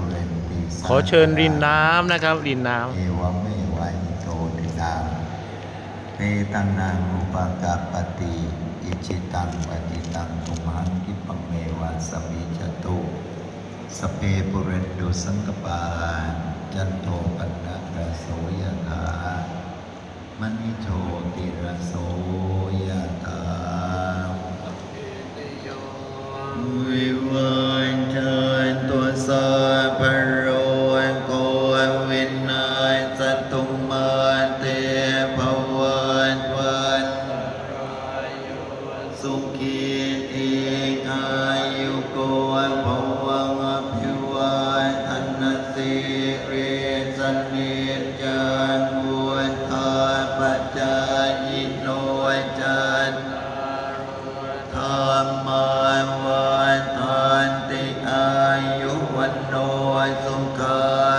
ปุเรนติสา ขอเชิญรินน้ำนะครับรินน้ำ เอวเมวะอิโตตินังเปตังนังอุปกาปติอิจิตังปฏิตังตุมหังคิปะเมวะสมิจจตุสพเพปุเรนตุสังกปาจันโทปนะระโสยถามณิโชติระโสยถาวิวันจันตุสัพพะโรโควินาศตุมาเตภวันวันสุขีติอายุโกภวังอภิวาทนาสิริสนิจังวุฒาปัจจายโนจันธรรมาวันทันติอายุวันโนสุขั